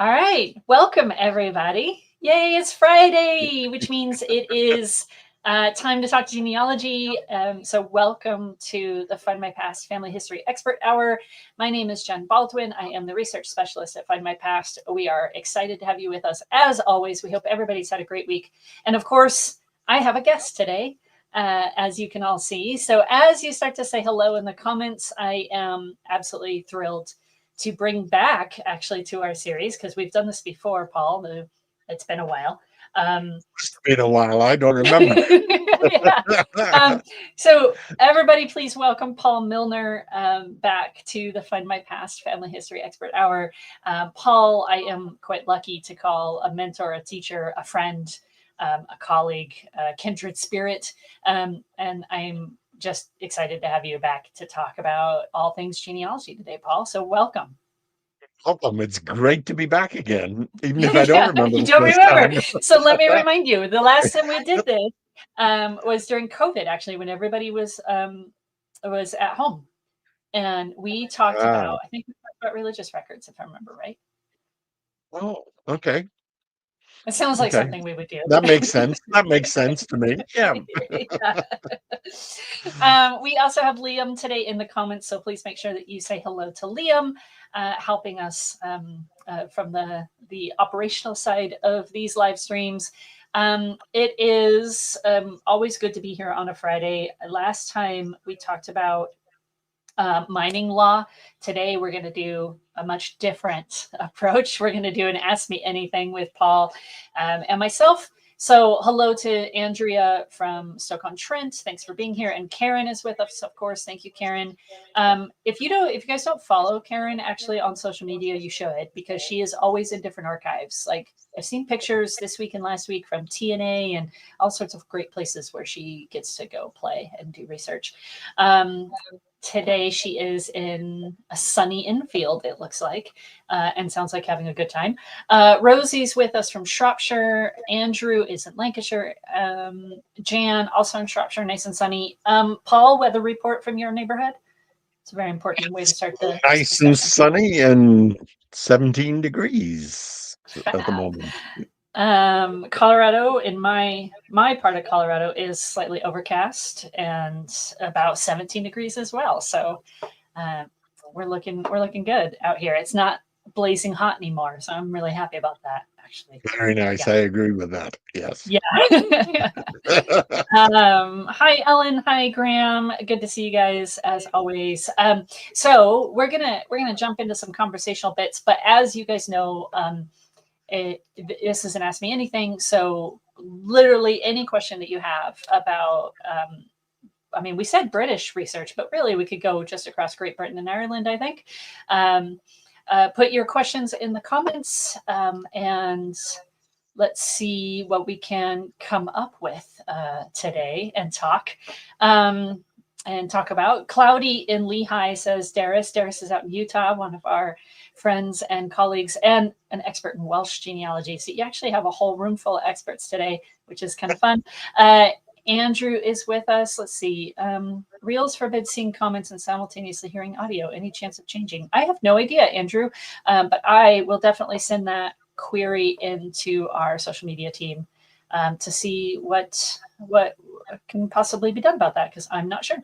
All right, welcome everybody. Yay, it's Friday, which means it is time to talk genealogy. So welcome to the Findmypast Family History Expert Hour. My name is Jen Baldwin. I am the research specialist at Findmypast. We are excited to have you with us. As always, we hope everybody's had a great week. And of course, I have a guest today, as you can all see. So as you start to say hello in the comments, I am absolutely thrilled to bring back actually to our series, because we've done this before, Paul. It's been a while. It's been a while. I don't remember. So everybody, please welcome Paul Milner back to the Findmypast Family History Expert Hour. Paul, I am quite lucky to call a mentor, a teacher, a friend, a colleague, a kindred spirit, and I'm just excited to have you back to talk about all things genealogy today, Paul. So welcome. Welcome. It's great to be back again, even if I don't remember. You don't remember. So let me remind you, the last time we did this was during COVID, actually, when everybody was at home. And we talked about, I think we talked about religious records, if I remember right. Oh, okay. It sounds like something we would do. That makes sense. That makes sense to me. Yeah. We also have Liam today in the comments, so please make sure that you say hello to Liam, helping us from the operational side of these live streams. It is always good to be here on a Friday. Last time we talked about mining law. Today we're going to do a much different approach. We're going to do an Ask Me Anything with Paul and myself. So hello to Andrea from Stoke-on-Trent. Thanks for being here. And Karen is with us, of course. Thank you, Karen. If you guys don't follow Karen actually on social media, you should, because she is always in different archives. Like I've seen pictures this week and last week from TNA and all sorts of great places where she gets to go play and do research. Today she is in a sunny infield, it looks like, and sounds like having a good time. Rosie's with us from Shropshire. Andrew is in Lancashire. Jan, also in Shropshire, nice and sunny. Paul, weather report from your neighborhood? It's a very important way to start the nice and sunny and 17 degrees at the moment. Colorado, in my part of Colorado, is slightly overcast and about 17 degrees as well. So we're looking good out here. It's not blazing hot anymore, so I'm really happy about that. Actually, very nice. Yeah. I agree with that. Yes. Yeah. Hi, Ellen. Hi, Graham. Good to see you guys as always. So we're gonna jump into some conversational bits, but as you guys know, this is an Ask Me Anything, so literally any question that you have about, I mean, we said British research, but really we could go just across Great Britain and Ireland, I think. Put your questions in the comments, and let's see what we can come up with today and talk. About. Cloudy in Lehigh says Darius. Darius is out in Utah, one of our friends and colleagues, and an expert in Welsh genealogy. So you actually have a whole room full of experts today, which is kind of fun. Andrew is with us. Let's see. Reels forbid seeing comments and simultaneously hearing audio. Any chance of changing? I have no idea, Andrew, but I will definitely send that query into our social media team to see what can possibly be done about that, because I'm not sure.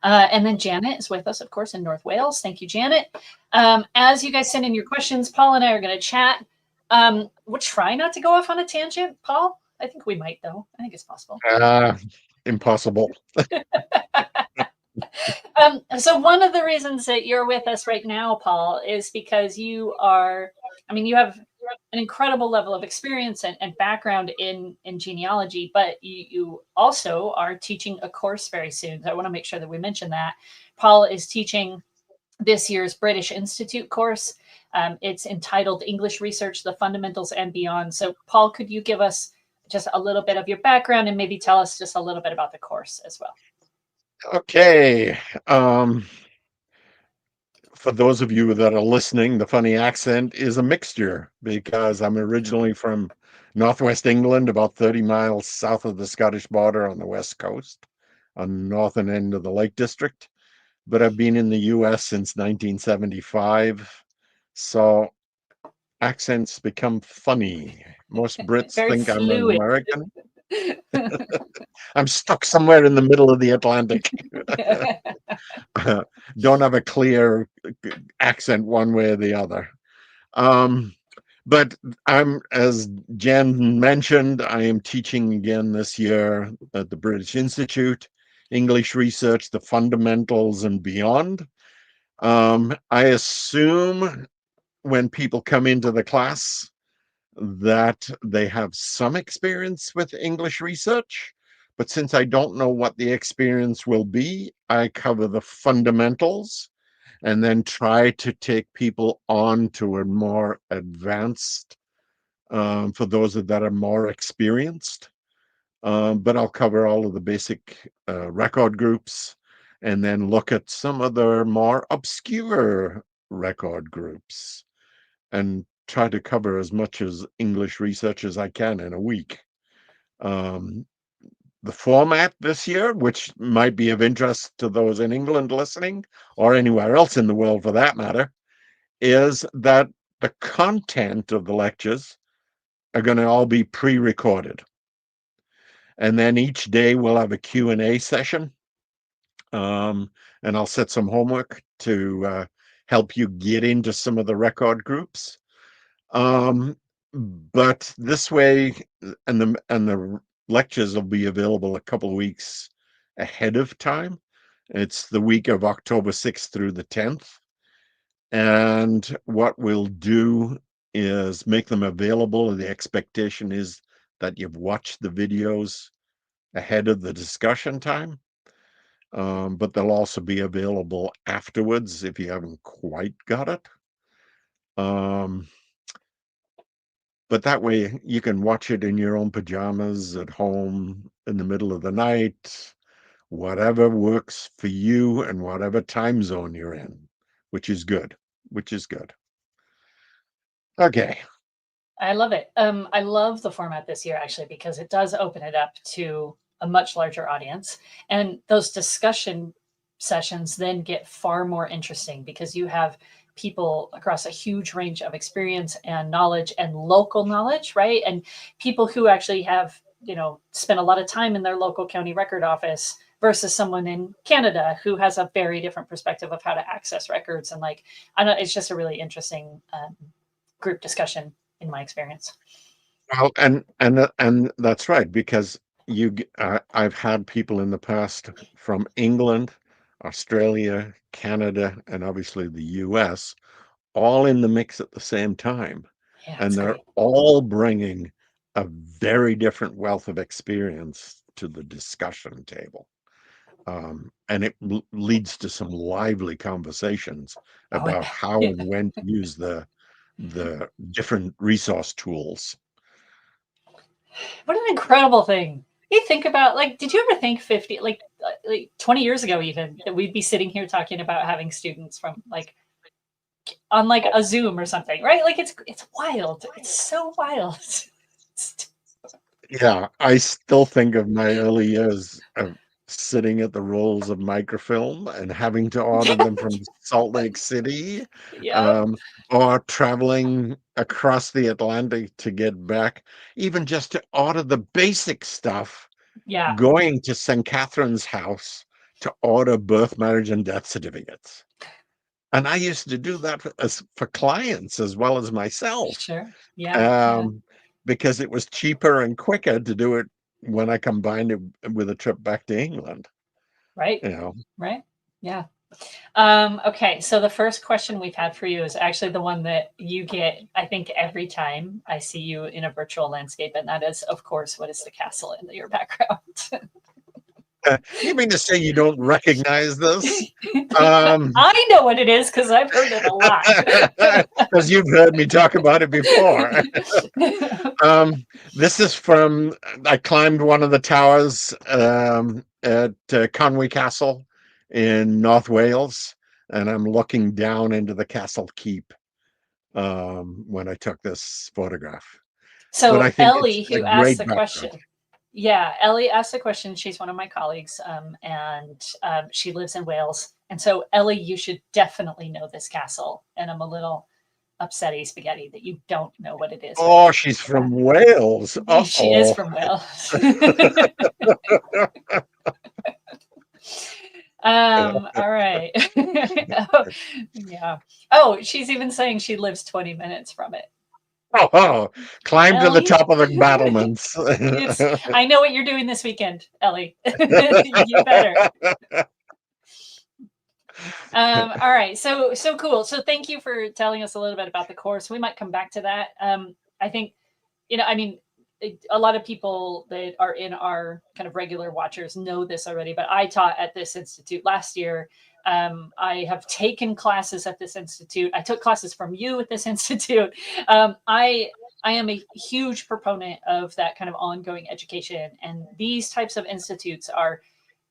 And then Janet is with us, of course, in North Wales. Thank you, Janet. As you guys send in your questions, Paul and I are going to chat. We'll try not to go off on a tangent, Paul. I think we might, though. I think it's possible. Impossible. So one of the reasons that you're with us right now, Paul, is because you have an incredible level of experience and background in genealogy, but you also are teaching a course very soon. So I want to make sure that we mention that. Paul is teaching this year's British Institute course. It's entitled English Research, the Fundamentals and Beyond. So Paul, could you give us just a little bit of your background and maybe tell us just a little bit about the course as well? Okay. For those of you that are listening, the funny accent is a mixture because I'm originally from northwest England, about 30 miles south of the Scottish border on the west coast, on the northern end of the Lake District. But I've been in the US since 1975. So accents become funny. Most Brits Very think I'm an fluid. American. I'm stuck somewhere in the middle of the Atlantic. Don't have a clear accent one way or the other. Um, but as Jen mentioned, I am teaching again this year at the British Institute, English research, the fundamentals and beyond. I assume when people come into the class that they have some experience with English research, but since I don't know what the experience will be, I cover the fundamentals and then try to take people on to a more advanced, for those that are more experienced. But I'll cover all of the basic record groups and then look at some of the more obscure record groups and try to cover as much as English research as I can in a week. Um, the format this year, which might be of interest to those in England listening, or anywhere else in the world for that matter, is that the content of the lectures are going to all be pre-recorded. And then each day we'll have a Q&A session. And I'll set some homework to help you get into some of the record groups. But this way, and the lectures will be available a couple of weeks ahead of time. It's the week of October 6th through the 10th. And what we'll do is make them available. The expectation is that you've watched the videos ahead of the discussion time. But they'll also be available afterwards if you haven't quite got it. But that way you can watch it in your own pajamas at home in the middle of the night, whatever works for you and whatever time zone you're in, which is good, which is good. Okay. I love it. I love the format this year actually because it does open it up to a much larger audience, and those discussion sessions then get far more interesting because you have people across a huge range of experience and knowledge and local knowledge, right? And people who actually have, spent a lot of time in their local county record office versus someone in Canada who has a very different perspective of how to access records. And like, I know it's just a really interesting group discussion in my experience. Well, and that's right, because I've had people in the past from England, Australia, Canada, and obviously the US, all in the mix at the same time. Yeah, And it's they're great. all bringing a very different wealth of experience to the discussion table. And it leads to some lively conversations Oh, I about bet. how Yeah. and when to use the different resource tools. What an incredible thing. You think about, like, did you ever think 50, like 20 years ago even, that we'd be sitting here talking about having students from like on like a Zoom or something, right? Like it's wild. It's so wild. Yeah, I still think of my early years of sitting at the rolls of microfilm and having to order them from Salt Lake City, Yep. um, or traveling across the Atlantic to get back, even just to order the basic stuff, Yeah. going to St. Catherine's house to order birth, marriage, and death certificates. And I used to do that for clients as well as myself. Sure. Yeah. Yeah. um, because it was cheaper and quicker to do it when I combined it with a trip back to England, Right. you know. Right. Yeah. Okay, so the first question we've had for you is actually the one that you get, I think, every time I see you in a virtual landscape, and that is, of course, what is the castle in your background? You mean to say you don't recognize this? Um, I know what it is because I've heard it a lot. because you've heard me talk about it before. This is from, I climbed one of the towers at Conwy Castle in North Wales, and I'm looking down into the castle keep when I took this photograph. But I So think it's Ellie, a who asked great the background. question, yeah, Ellie asked the question. She's one of my colleagues, and she lives in Wales. And so, Ellie, you should definitely know this castle. And I'm a little upsetty spaghetti that you don't know what it is. Oh, she's from Wales. She is Uh-oh. from Wales. All right. Oh, yeah. Oh, she's even saying she lives 20 minutes from it. Oh, climb to the Ellie? top of the battlements. I know what you're doing this weekend, Ellie. You better. All right. So cool. So thank you for telling us a little bit about the course. We might come back to that. I think, I mean, a lot of people that are in our kind of regular watchers know this already, but I taught at this institute last year. I have taken classes at this institute. I took classes from you at this institute. I am a huge proponent of that kind of ongoing education, and these types of institutes are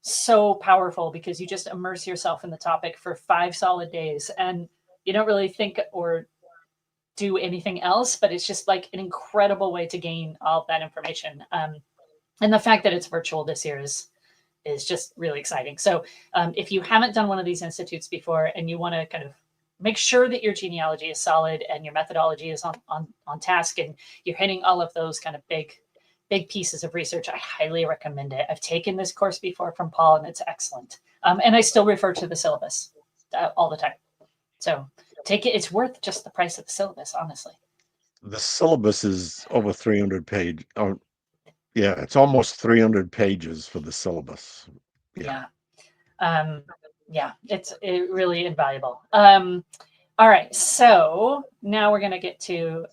so powerful because you just immerse yourself in the topic for 5 solid days, and you don't really think or do anything else, but it's just like an incredible way to gain all of that information. And the fact that it's virtual this year is just really exciting. So if you haven't done one of these institutes before and you want to kind of make sure that your genealogy is solid and your methodology is on task and you're hitting all of those kind of big pieces of research, I highly recommend it. I've taken this course before from Paul, and it's excellent. And I still refer to the syllabus all the time. So take it. It's worth just the price of the syllabus, honestly. The syllabus is over 300 page. Oh, yeah, it's almost 300 pages for the syllabus. Yeah. Yeah, it's really invaluable. All right. So now we're going to get to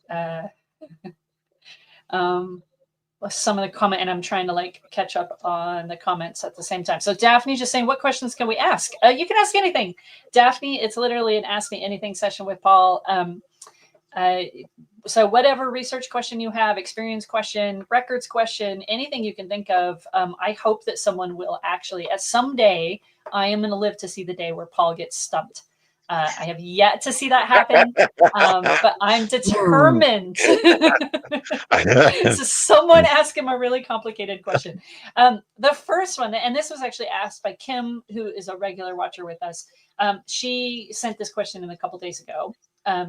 some of the comment, and I'm trying to like catch up on the comments at the same time. So Daphne just saying, what questions can we ask? You can ask anything, Daphne. It's literally an ask me anything session with Paul. So whatever research question you have, experience question, records question, anything you can think of, I hope that someone will actually, at someday, I am going to live to see the day where Paul gets stumped. I have yet to see that happen, but I'm determined. So someone ask him a really complicated question. The first one, and this was actually asked by Kim, who is a regular watcher with us. She sent this question in a couple days ago.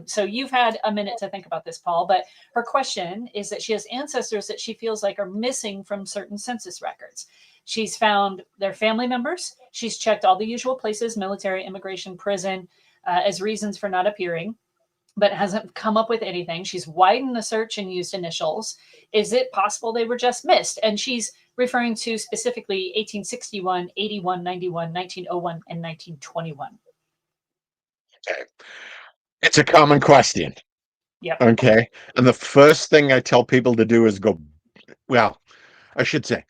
So you've had a minute to think about this, Paul, but her question is that she has ancestors that she feels like are missing from certain census records. She's found their family members. She's checked all the usual places, military, immigration, prison, as reasons for not appearing, but hasn't come up with anything. She's widened the search and used initials. Is it possible they were just missed? And she's referring to specifically 1861, 81, 91, 1901, and 1921. Okay. It's a common question. Yep. Okay. And the first thing I tell people to do is go, well, I should say,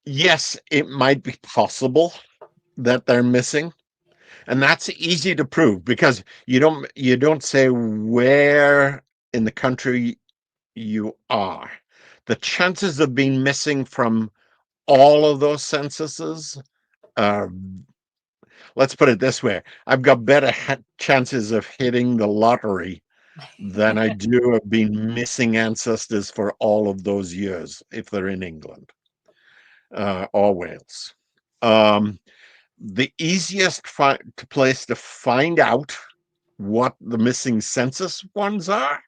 yes, it might be possible that they're missing. And that's easy to prove because you don't say where in the country you are. The chances of being missing from all of those censuses are, let's put it this way, I've got better chances of hitting the lottery than I do of being missing ancestors for all of those years if they're in England or Wales. The easiest place to find out what the missing census ones are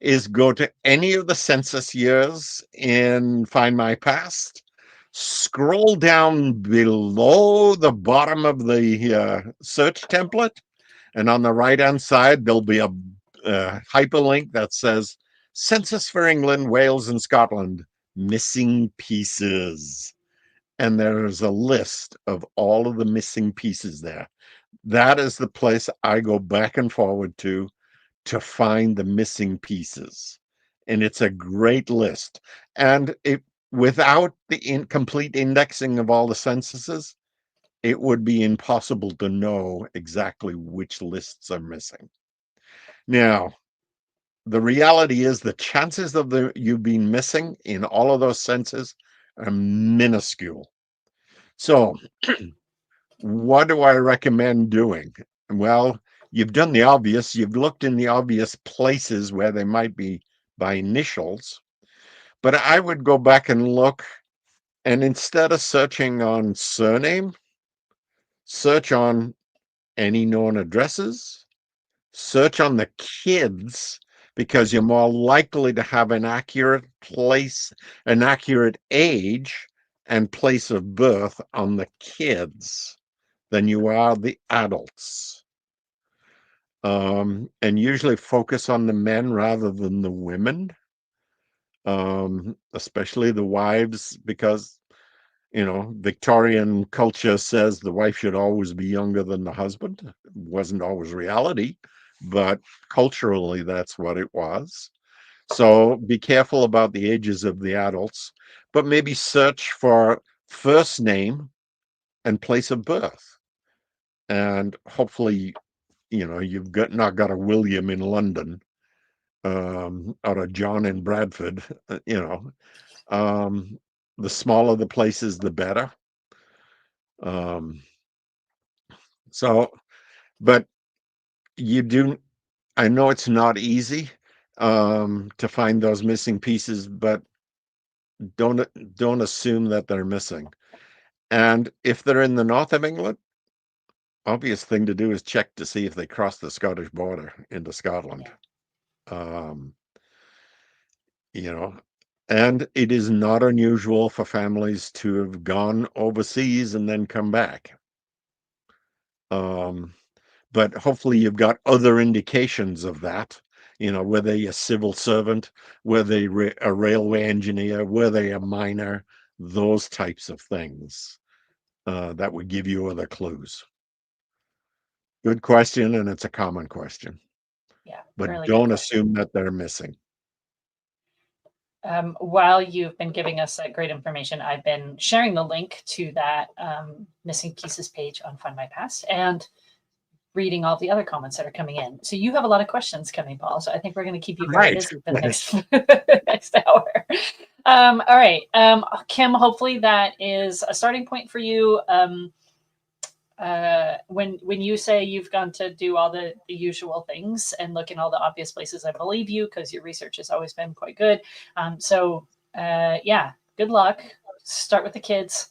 is go to any of the census years in Findmypast, scroll down below the bottom of the search template, and on the right-hand side, there'll be a hyperlink that says Census for England, Wales, and Scotland, missing pieces. And there's a list of all of the missing pieces there. That is the place I go back and forward to find the missing pieces. And it's a great list. And without the complete indexing of all the censuses, it would be impossible to know exactly which lists are missing. Now, the reality is the chances of you being missing in all of those censuses are minuscule. So what do I recommend doing? Well, you've done the obvious. You've looked in the obvious places where they might be by initials. But I would go back and look, and instead of searching on surname, search on any known addresses, Search on the kids because you're more likely to have an accurate place, an accurate age and place of birth on the kids than you are the adults. And usually focus on the men rather than the women, especially the wives, because Victorian culture says the wife should always be younger than the husband. It wasn't always reality, but culturally that's what it was. So be careful about the ages of the adults, but maybe search for first name and place of birth. And hopefully, you've not got a William in London, or a John in Bradford. Um, the smaller the places, the better. Um, so, but I know it's not easy to find those missing pieces, but don't assume that they're missing. And if they're in the north of England, obvious thing to do is check to see if they cross the Scottish border into Scotland. Um, you know, and it is not unusual for families to have gone overseas and then come back. But hopefully you've got other indications of that, were they a civil servant, were they a railway engineer, were they a miner, those types of things that would give you other clues. Good question, and it's a common question. Yeah, But really good don't question. assume that they're missing. While you've been giving us that great information, I've been sharing the link to that missing pieces page on Findmypast and reading all the other comments that are coming in. So you have a lot of questions coming, Paul. So I think we're going to keep you very Right. busy for the next next hour. All right, Kim. Hopefully that is a starting point for you. When you say you've gone to do all the usual things and look in all the obvious places, I believe you because your research has always been quite good. Yeah, good luck. Start with the kids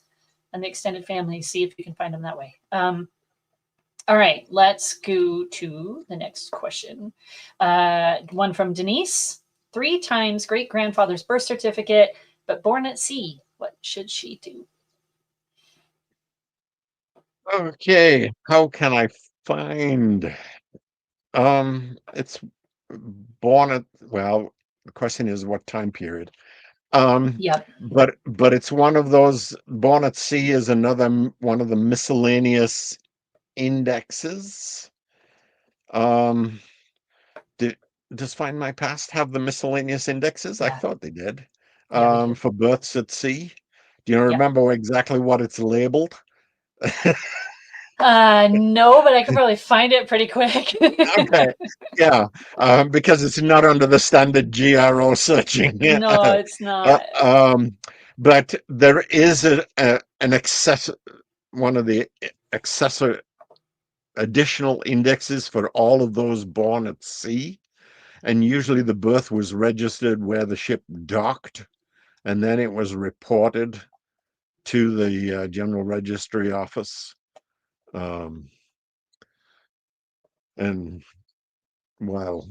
and the extended family. See if you can find them that way. All right, let's go to the next question. One from Denise. 3 times great grandfather's birth certificate, but born at sea. What should she do? Okay, how can I find? It's born at, well, the question is what time period. Yep. But it's one of those. Born at sea is another one of the miscellaneous indexes. Um, does Findmypast have the miscellaneous indexes? I Yeah. thought they did. Yeah, they do. For births at sea. Do you Yep. remember exactly what it's labeled? No, but I could probably find it pretty quick. Okay, yeah, because it's not under the standard GRO searching. No, it's Uh, not. but there is an access, one of the accessor additional indexes for all of those born at sea, and usually the birth was registered where the ship docked, and then it was reported to the General Registry Office. And while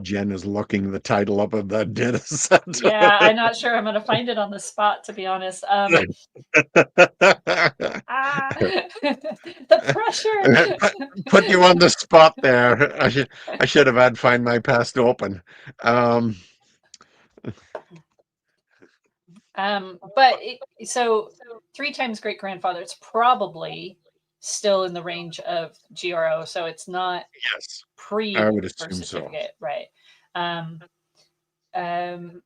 Jen is looking the title up of that data set. Yeah, I'm not sure I'm going to find it on the spot, to be honest. The pressure. Put you on the spot there. I should have had Findmypast open. So 3 times great grandfather, it's probably still in the range of GRO, so it's not Yes, I pre would birth assume so. certificate, right? Um, um,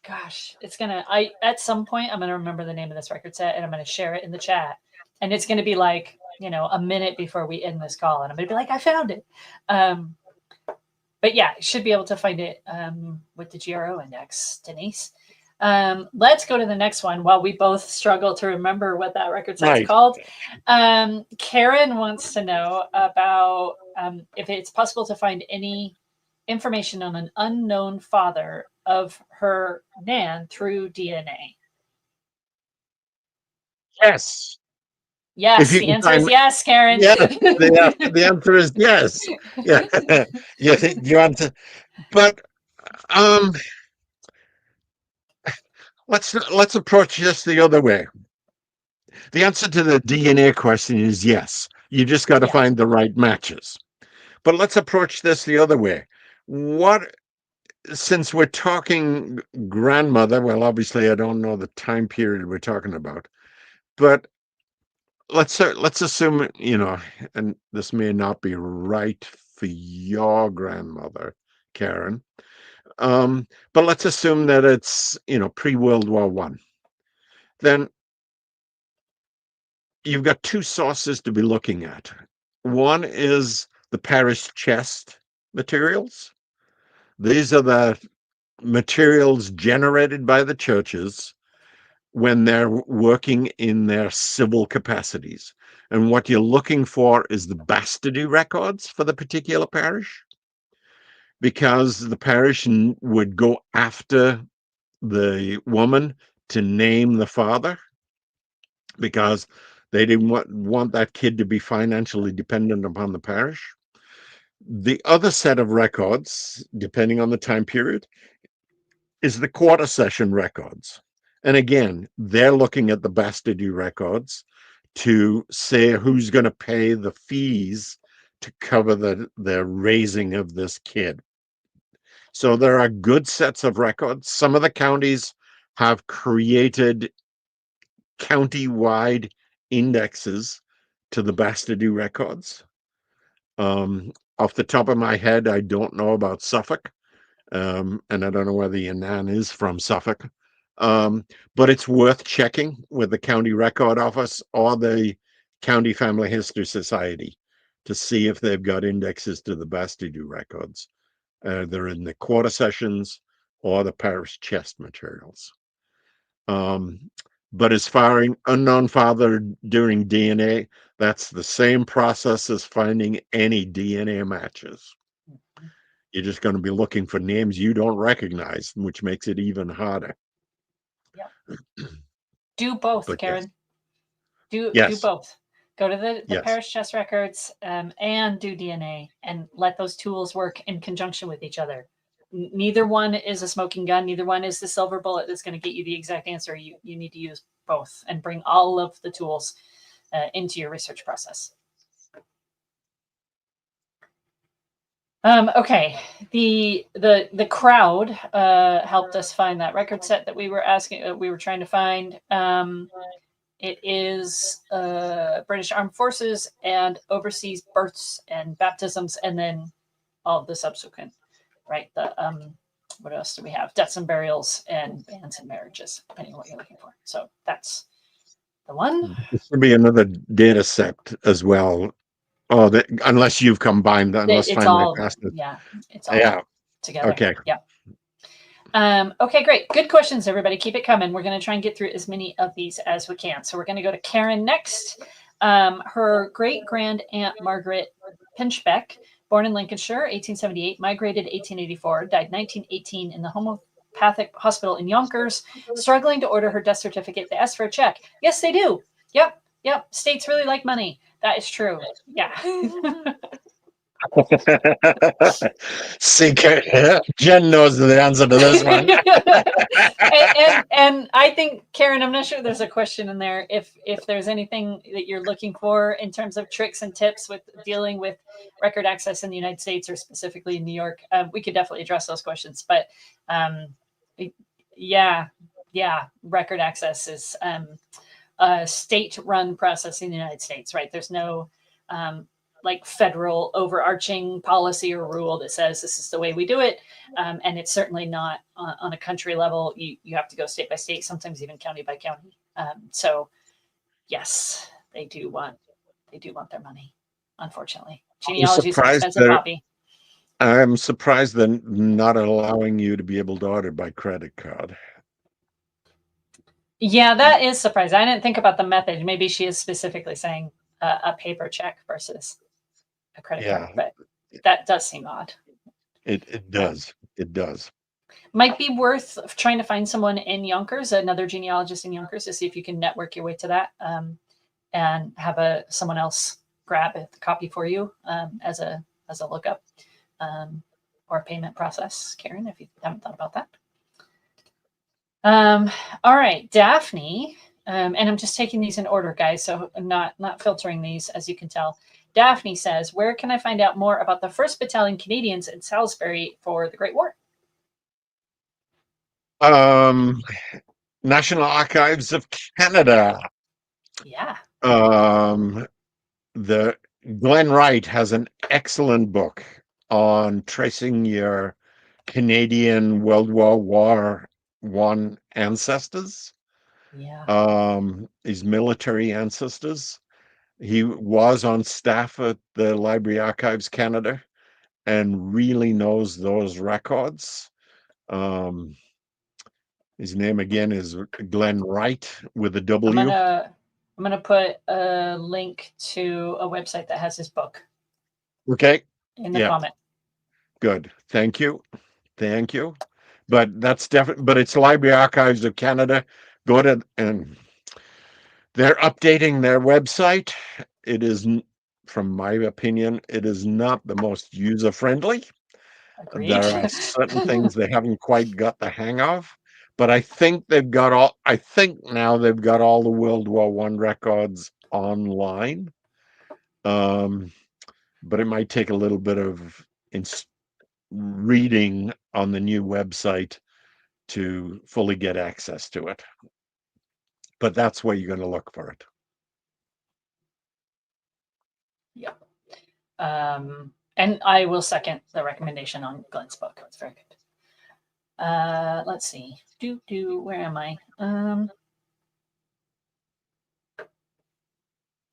Gosh, I at some point I'm gonna remember the name of this record set and I'm gonna share it in the chat, and it's gonna be like a minute before we end this call, and I'm gonna be like, I found it. But yeah, should be able to find it with the GRO index, Denise. Let's go to the next one while we both struggle to remember what that record set's called. Karen wants to know about if it's possible to find any information on an unknown father of her Nan through DNA. Yes. Yes, you the can answer is find, yes, Karen. yes, the answer is yes. Yeah, you want to, but um, let's approach this the other way. The answer to the DNA question is yes. You just got to Yeah. find the right matches. But let's approach this the other way. What, since we're talking grandmother, well, obviously I don't know the time period we're talking about, but let's assume, and this may not be right for your grandmother, Karen, but let's assume that it's pre-World War One. Then you've got two sources to be looking at. One is the parish chest materials. These are the materials generated by the churches when they're working in their civil capacities. And what you're looking for is the bastardy records for the particular parish, because the parish would go after the woman to name the father, because they didn't want that kid to be financially dependent upon the parish. The other set of records, depending on the time period, is the quarter session records. And again, they're looking at the bastardy records to say who's going to pay the fees to cover the raising of this kid. So there are good sets of records. Some of the counties have created county-wide indexes to the bastardy records. Off the top of my head, I don't know about Suffolk, and I don't know whether your nan is from Suffolk, but it's worth checking with the county record office or the County Family History Society to see if they've got indexes to the bastardy records. They're in the quarter sessions or the parish chest materials. But as far as unknown father during DNA, that's the same process as finding any DNA matches. You're just going to be looking for names you don't recognize, which makes it even harder. Yep. Do both, But Karen. Do yes, both. Go to the yes. parish chest records and do DNA, and let those tools work in conjunction with each other. Neither one is a smoking gun. Neither one is the silver bullet that's going to get you the exact answer. You need to use both and bring all of the tools into your research process. Okay, the crowd helped us find that record set that we were trying to find. It is British Armed Forces and overseas births and baptisms, and then all of the subsequent, right? The what else do we have? Deaths and burials and bans and marriages, depending on what you're looking for. So that's the one. This should be another data set as well. Oh, unless you've combined that, unless It's all, Findmypast. yeah, it's all Yeah. together. Okay. Yeah. Okay, great. Good questions, everybody. Keep it coming. We're going to try and get through as many of these as we can. So we're going to go to Karen next. Her great-grand aunt Margaret Pinchbeck, born in Lincolnshire, 1878, migrated 1884, died 1918 in the homeopathic hospital in Yonkers, struggling to order her death certificate. They asked for a check. Yes, they do. Yep. States really like money. That is true. Yeah. See, Jen knows the answer to this one. and I think, Karen, I'm not sure there's a question in there. If there's anything that you're looking for in terms of tricks and tips with dealing with record access in the United States or specifically in New York, we could definitely address those questions. But yeah, record access is a state-run process in the United States, right? There's no like federal overarching policy or rule that says this is the way we do it. And it's certainly not on a country level. You have to go state by state, sometimes even county by county. So yes, they do want their money, unfortunately. Genealogy is an expensive hobby. I'm surprised they're not allowing you to be able to order by credit card. Yeah, that is surprising. I didn't think about the method. Maybe she is specifically saying a paper check versus a credit card, but that does seem odd. It does. It does. Might be worth trying to find someone in Yonkers, another genealogist in Yonkers, to see if you can network your way to that. and have someone else grab a copy for you as a lookup or a payment process, Karen, if you haven't thought about that. All right, Daphne, and I'm just taking these in order, guys, so I'm not filtering these, as you can tell. Daphne says, where can I find out more about the 1st Battalion Canadians in Salisbury for the Great War? National Archives of Canada. Yeah. The Glenn Wright has an excellent book on tracing your Canadian World War I ancestors. Yeah. His military ancestors. He was on staff at the Library Archives Canada and really knows those records. His name again is Glenn Wright with a W. I'm gonna put a link to a website that has his book. Okay. In the comment. Good. Thank you. Thank you. But that's definitely, but it's Library Archives of Canada. Go to, and they're updating their website. It is, from my opinion, it is not the most user friendly. Agreed. There are certain things they haven't quite got the hang of, but I think they've got all, I think now they've got all the World War I records online. But it might take a little bit of reading on the new website to fully get access to it. But that's where you're going to look for it. Yep. And I will second the recommendation on Glenn's book. It's very good. Let's see. Where am I?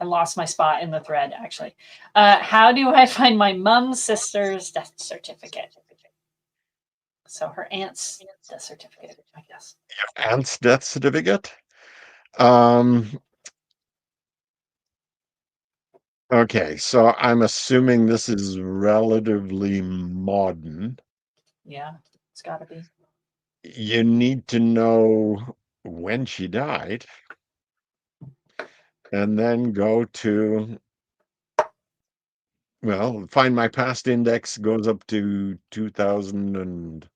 I lost my spot in the thread, actually. How do I find my mom's sister's death certificate? So her aunt's death certificate, I guess. Aunt's death certificate? Okay, so I'm assuming this is relatively modern. Yeah, it's got to be. You need to know when she died, and then go to, well, Findmypast index goes up to 2007.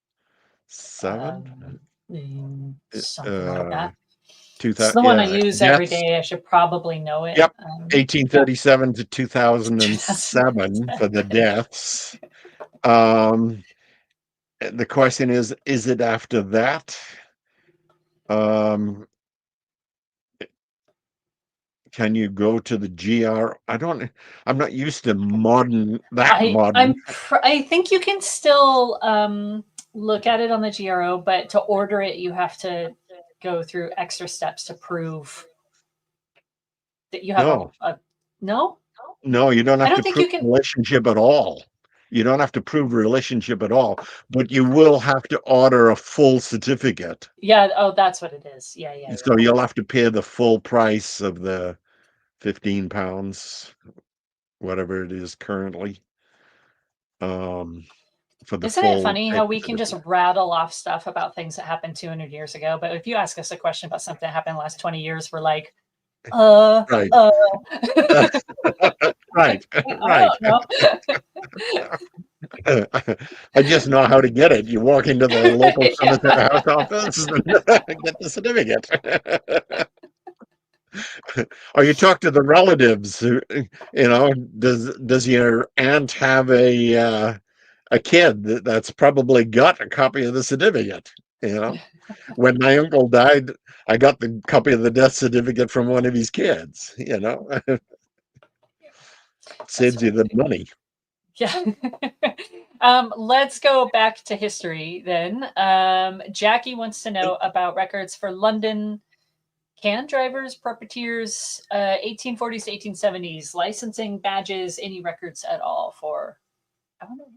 Something like that. It's 2000, the one I yeah, use every deaths. day. I should probably know it. Yep, 1837 to 2007 for the deaths. The question is it after that? Can you go to the GR? I'm not used to modern. I think you can still look at it on the GRO, but to order it, you have to go through extra steps to prove that you have no. No, you don't have to think prove you can. relationship at all. You don't have to prove relationship at all, but you will have to order a full certificate. Yeah. Oh, that's what it is. Yeah. So you'll have to pay the full price of the £15, whatever it is currently. For the Isn't full it funny how we can just rattle off stuff about things that happened 200 years ago? But if you ask us a question about something that happened in the last 20 years, we're like, right. Right. I just know how to get it. You walk into the local cemetery house office and get the certificate. Or you talk to the relatives. Does your aunt have a kid that's probably got a copy of the certificate? When my uncle died, I got the copy of the death certificate from one of his kids. Saves you the money. Yeah. Let's go back to history then. Jackie wants to know about records for London can drivers, puppeteers, 1840s to 1870s, licensing, badges, any records at all for, I don't know.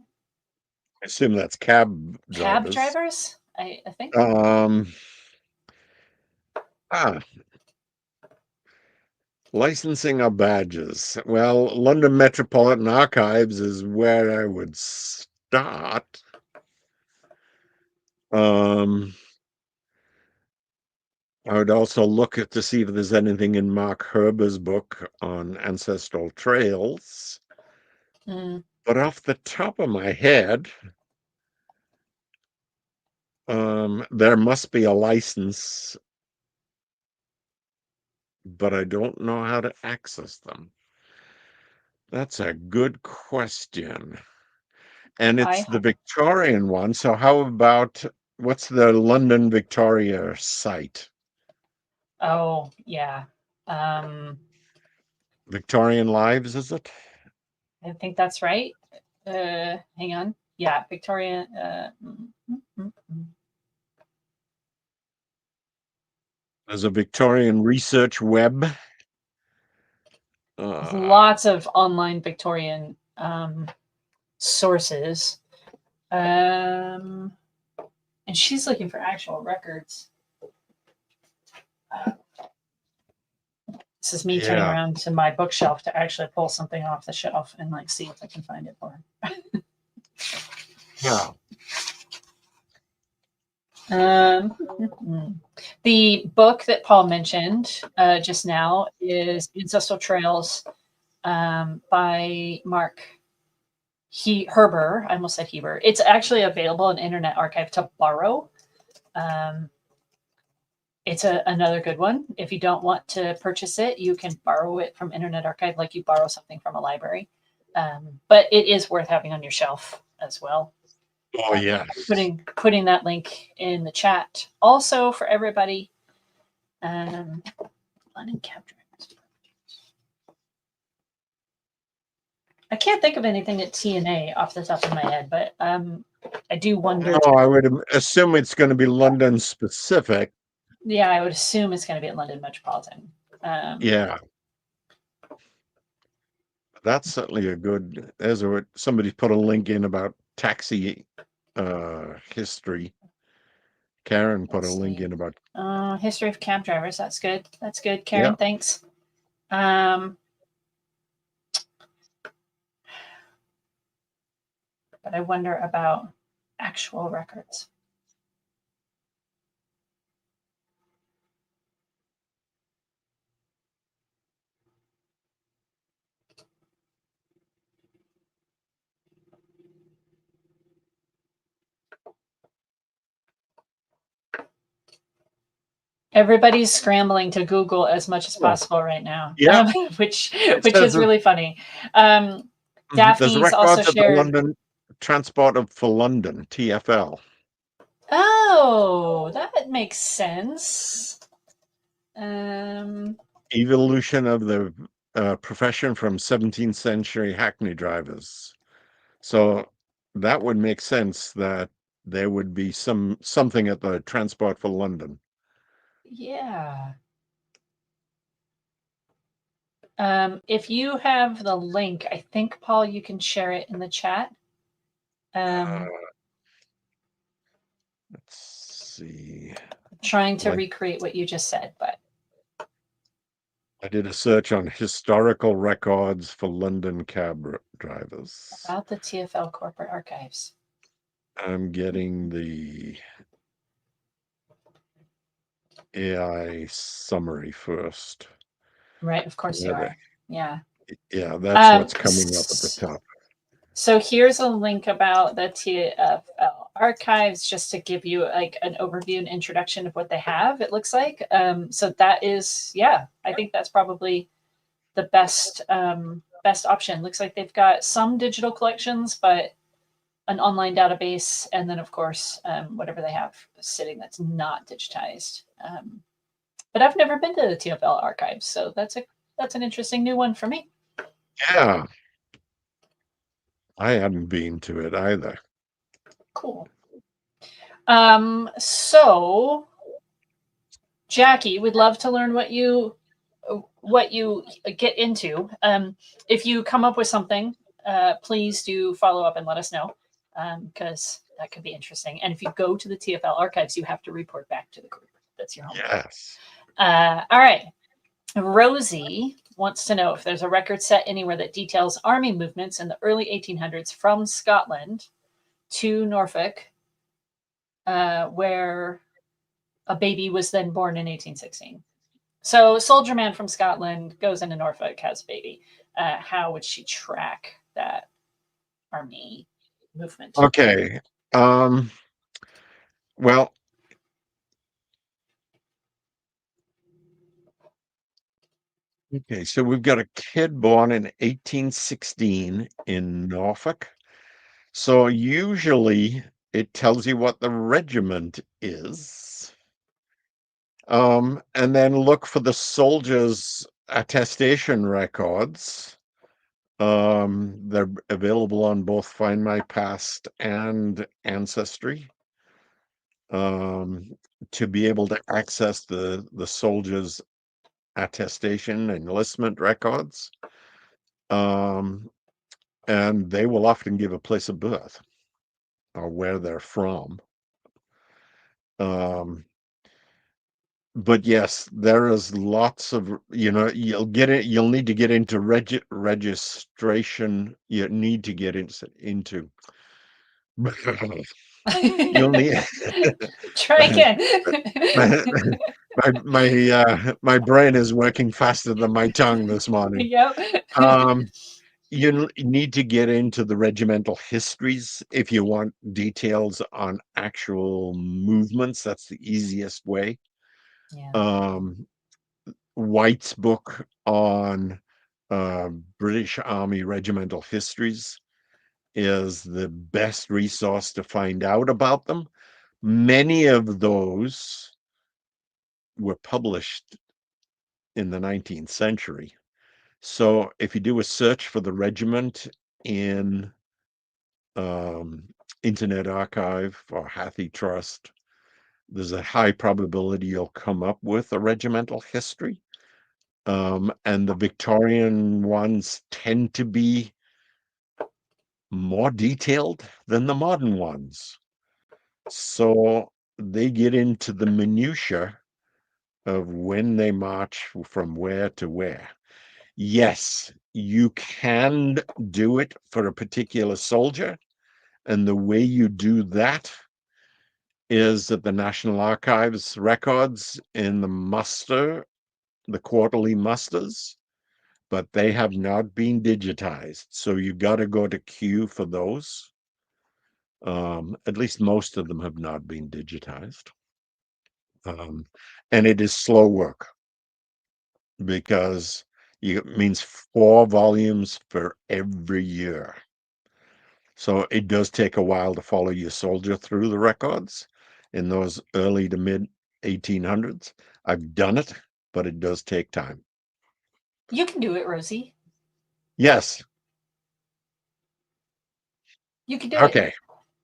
I assume that's cab drivers. I think. Licensing of badges. Well, London Metropolitan Archives is where I would start. I would also look at to see if there's anything in Mark Herber's book on ancestral trails. But off the top of my head, there must be a license, but I don't know how to access them. That's a good question. And it's the Victorian one. So how about, what's the London Victoria site? Oh, yeah. Victorian Lives, is it? I think that's right. Hang on. Yeah, Victorian. There's a Victorian research web. Lots of online Victorian sources. And she's looking for actual records. This is me turning around to my bookshelf to actually pull something off the shelf and like see if I can find it for her. Yeah. The book that Paul mentioned just now is Ancestral Trails by Mark Herber. I almost said Heber. It's actually available in Internet Archive to borrow. It's another good one. If you don't want to purchase it, you can borrow it from Internet Archive like you borrow something from a library. But it is worth having on your shelf as well. Oh, yeah. Putting that link in the chat. Also for everybody, London Capture. I can't think of anything at TNA off the top of my head, but I do wonder. No, I would assume it's going to be London specific. Yeah, I would assume it's going to be at London Metropolitan. Yeah. That's certainly a good, somebody put a link in about taxi history. Karen put a link in about history of cab drivers. That's good. That's good, Karen. Yeah. Thanks. But I wonder about actual records. Everybody's scrambling to Google as much as possible right now. Yeah, which is really funny. Daphne's also shared the London Transport for London, TFL. Oh, that makes sense. Evolution of the profession from 17th century hackney drivers. So that would make sense that there would be something at the Transport for London. Yeah. If you have the link, I think, Paul, you can share it in the chat. Let's see. I'm trying to recreate what you just said, but I did a search on historical records for London cab drivers. About the TFL corporate archives. I'm getting the AI summary first. Right, of course you are. Yeah. Yeah, that's what's coming up at the top. So here's a link about the TFL archives, just to give you like an overview and introduction of what they have, it looks like. So that is, yeah, I think that's probably the best option. Looks like they've got some digital collections, but an online database, and then of course, whatever they have sitting that's not digitized. But I've never been to the TFL archives, so that's an interesting new one for me. Yeah. I hadn't been to it either. Cool. So Jackie, we'd love to learn what you get into. If you come up with something, please do follow up and let us know, because that could be interesting. And if you go to the TFL archives, you have to report back to the group. That's your homework. Yes. All right. Rosie wants to know if there's a record set anywhere that details army movements in the early 1800s from Scotland to Norfolk, where a baby was then born in 1816. So soldier man from Scotland goes into Norfolk, has a baby. How would she track that army movement? Okay. Well, okay, so we've got a kid born in 1816 in Norfolk. So usually it tells you what the regiment is. And then look for the soldiers' attestation records. They're available on both Findmypast and Ancestry. To be able to access the soldiers' attestation enlistment records. And they will often give a place of birth or where they're from. But yes, there is lots of, you'll need to get into registration. You need to get into you'll need Try again. my brain is working faster than my tongue this morning. Yep. You need to get into the regimental histories if you want details on actual movements. That's the easiest way. Yeah. White's book on British Army regimental histories is the best resource to find out about them. Many of those were published in the 19th century. So if you do a search for the regiment in Internet Archive or Hathi Trust, there's a high probability you'll come up with a regimental history. And the Victorian ones tend to be more detailed than the modern ones. So they get into the minutiae of when they march from where to where. Yes, you can do it for a particular soldier. And the way you do that is that the National Archives records in the quarterly musters, but they have not been digitized. So you got to go to Q for those. At least most of them have not been digitized. And it is slow work because it means 4 volumes for every year. So it does take a while to follow your soldier through the records in those early to mid 1800s. I've done it, but it does take time. You can do it, Rosie. Yes. You can do Okay. it.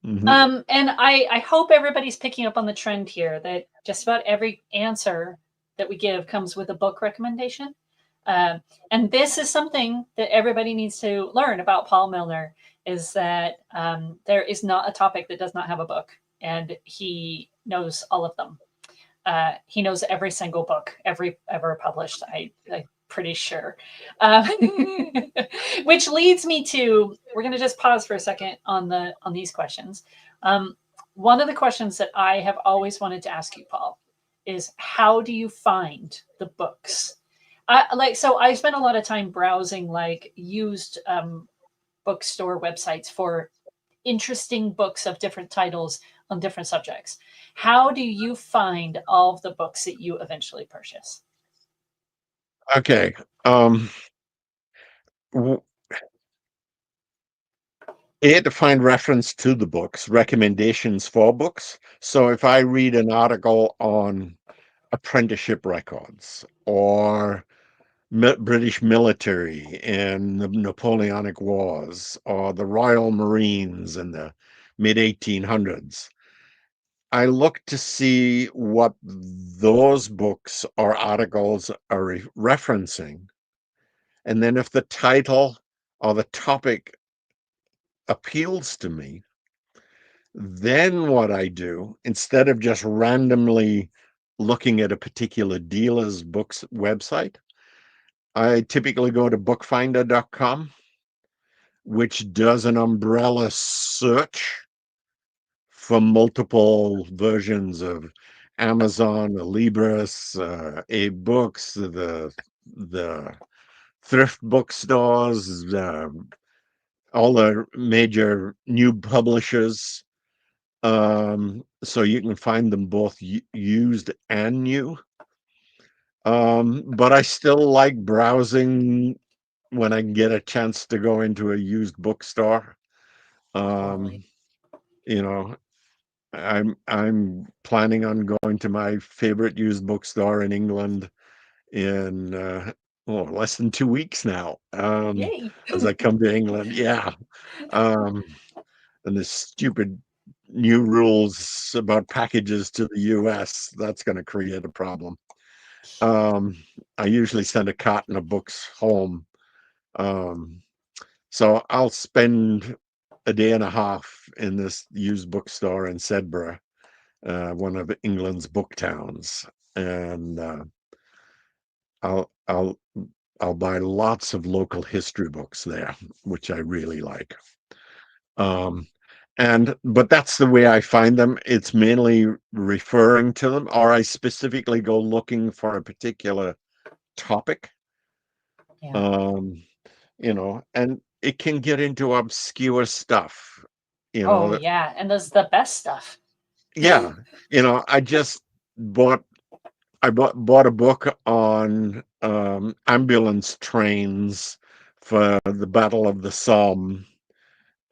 Mhm. And I hope everybody's picking up on the trend here that just about every answer that we give comes with a book recommendation. And this is something that everybody needs to learn about Paul Milner, is that there is not a topic that does not have a book, and he knows all of them. He knows every single book ever published. I'm pretty sure. Which leads me to, we're going to just pause for a second on these questions. One of the questions that I have always wanted to ask you, Paul, is how do you find the books? So I spent a lot of time browsing like used bookstore websites for interesting books of different titles on different subjects. How do you find all of the books that you eventually purchase? Okay. To find reference to the books, recommendations for books. So if I read an article on apprenticeship records or British military and the Napoleonic Wars or the Royal Marines in the mid 1800s, I look to see what those books or articles are referencing. And then if the title or the topic appeals to me, then what I do, instead of just randomly looking at a particular dealer's books website, I typically go to bookfinder.com, which does an umbrella search for multiple versions of Amazon, Libris, Abe Books, the thrift bookstores, all the major new publishers. So you can find them both used and new. But I still like browsing when I get a chance to go into a used bookstore. Totally. You know, I'm planning on going to my favorite used bookstore in England in less than 2 weeks now. Yay. As I come to England, yeah. Um, and the stupid new rules about packages to the US, that's going to create a problem. I usually send a carton of books home. Um, so I'll spend a day and a half in this used bookstore in Sedbergh, one of England's book towns, and I'll I'll I'll buy lots of local history books there, which I really like. Um, but that's the way I find them. It's mainly referring to them, or I specifically go looking for a particular topic. Yeah. Um, and it can get into obscure stuff, Oh yeah, and those the best stuff. yeah, I just bought I bought a book on ambulance trains for the Battle of the Somme.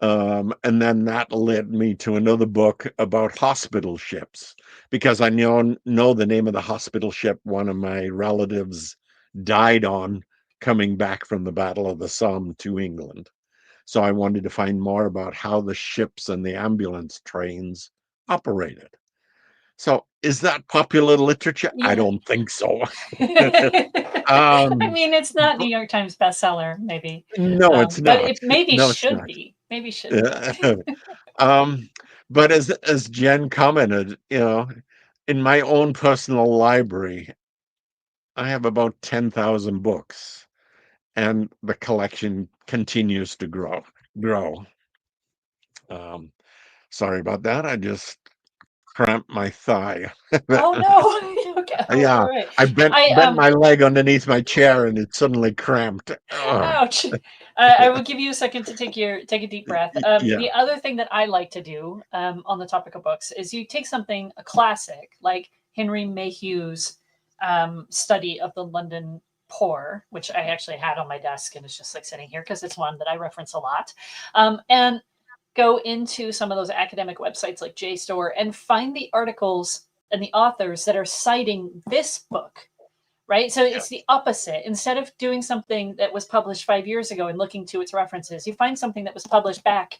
And then that led me to another book about hospital ships because I know the name of the hospital ship one of my relatives died on coming back from the Battle of the Somme to England. So I wanted to find more about how the ships and the ambulance trains operated. So is that popular literature? I Yeah. don't think so. I um, mean, it's not New York Times bestseller, maybe, no, it's but not. it maybe No, it's should not. be. Maybe should be. Um, but as Jen commented, in my own personal library, I have about 10,000 books, and the collection continues to grow. Um, Sorry about that. I just cramped my thigh. Oh no. Okay. All Yeah, right. I bent I bent my leg underneath my chair, and it suddenly cramped. Ugh. Ouch. I will give you a second to take a deep breath. Yeah, The other thing that I like to do on the topic of books is you take something, a classic, like Henry Mayhew's study of the London poor, which I actually had on my desk and it's just like sitting here because it's one that I reference a lot, and go into some of those academic websites like JSTOR and find the articles and the authors that are citing this book, right? So yeah, it's the opposite. Instead of doing something that was published 5 years ago and looking to its references, you find something that was published back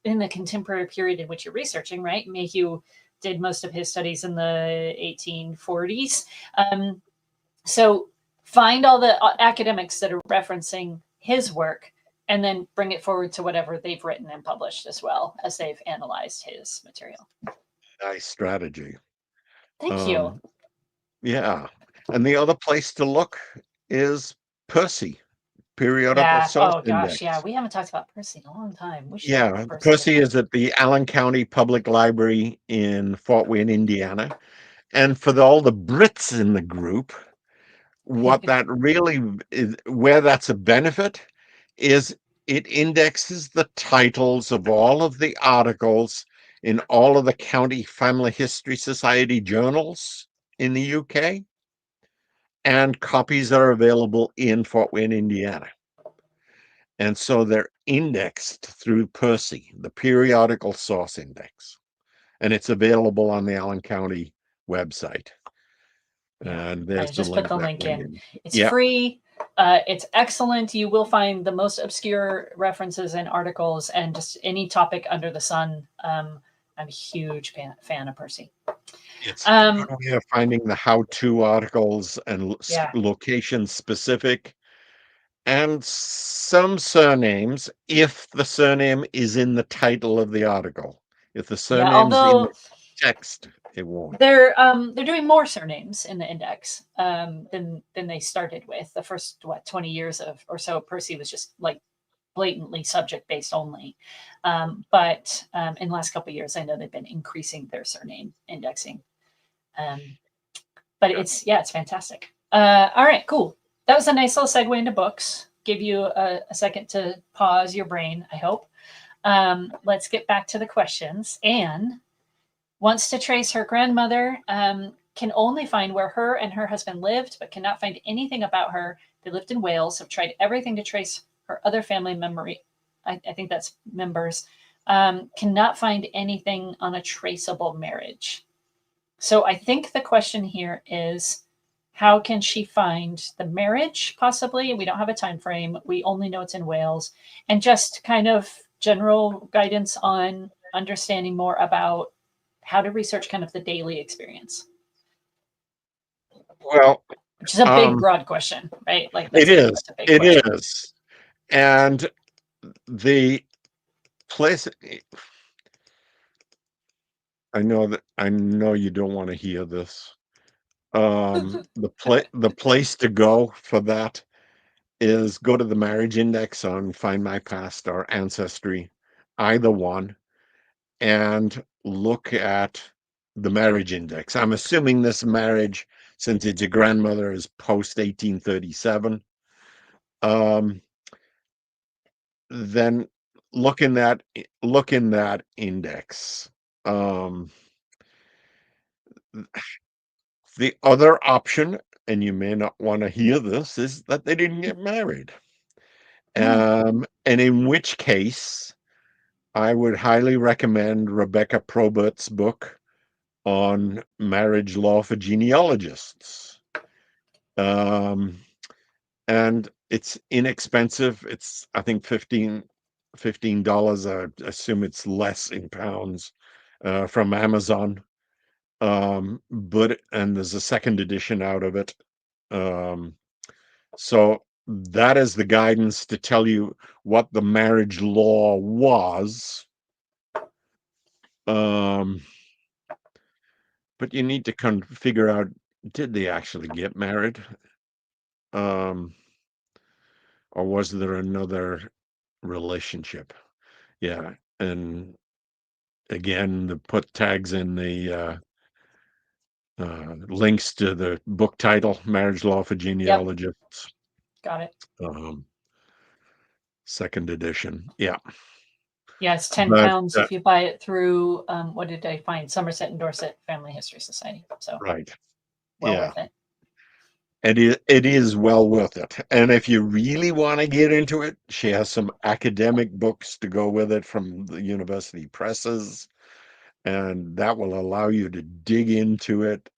in the contemporary period in which you're researching, right? Mayhew did most of his studies in the 1840s. So find all the academics that are referencing his work and then bring it forward to whatever they've written and published as well as they've analyzed his material. nice strategy. Thank you. Um, yeah, and the other place to look is Percy, Periodical Yeah. Source Oh gosh. Yeah. Index. We haven't talked about Percy in a long time. We should talk Yeah, about Percy Percy again. is at the Allen County Public Library in Fort Wayne, Indiana. And for all the Brits in the group, what that really is, where that's a benefit, is it indexes the titles of all of the articles in all of the County Family History Society journals in the UK, and copies are available in Fort Wayne, Indiana. And so they're indexed through Percy, the periodical source index, and it's available on the Allen County website. Yeah. And I there's the just put link the that link way. in. It's Yeah, free. It's excellent. You will find the most obscure references and articles and just any topic under the sun. I'm a huge fan of Percy. it's a Um, good way of finding the how-to articles and yeah. location specific, and some surnames if the surname is in the title of the article. If the Yeah. surname's in the Although text, it won't. they're doing more surnames in the index than they started with. The first 20 years of or so Percy was just like blatantly subject based only. But in the last couple of years, I know they've been increasing their surname indexing. But it's fantastic. All right, cool. That was a nice little segue into books. Give you a second to pause your brain, I hope. Let's get back to the questions. Anne wants to trace her grandmother, can only find where her and her husband lived, but cannot find anything about her. They lived in Wales, have tried everything to trace her other family memory. I think that's members. Cannot find anything on a traceable marriage. So I think the question here is, how can she find the marriage? Possibly, we don't have a time frame. We only know it's in Wales, and just kind of general guidance on understanding more about how to research kind of the daily experience. Well, which is a big, broad question, right? Like it is. It question. is, and the place. I know you don't want to hear this. The place to go for that is go to the marriage index on Findmypast or Ancestry, either one, and look at the marriage index. I'm assuming this marriage, since it's your grandmother, is post 1837. Then look in that index. The other option, and you may not want to hear this, is that they didn't get married. And in which case, I would highly recommend Rebecca Probert's book on marriage law for genealogists. And it's inexpensive. It's, I think, $15. I assume it's less in pounds, from Amazon. But there's a second edition out of it. So that is the guidance to tell you what the marriage law was. But you need to figure out, did they actually get married? Or was there another relationship? Yeah. And again, put tags in the links to the book title, Marriage Law for Genealogists. Got it. Second edition. Yeah. Yeah, it's £10 if you buy it through, what did I find? Somerset and Dorset Family History Society. So right. Worth it. It is well worth it. And if you really want to get into it, she has some academic books to go with it from the university presses, and that will allow you to dig into it.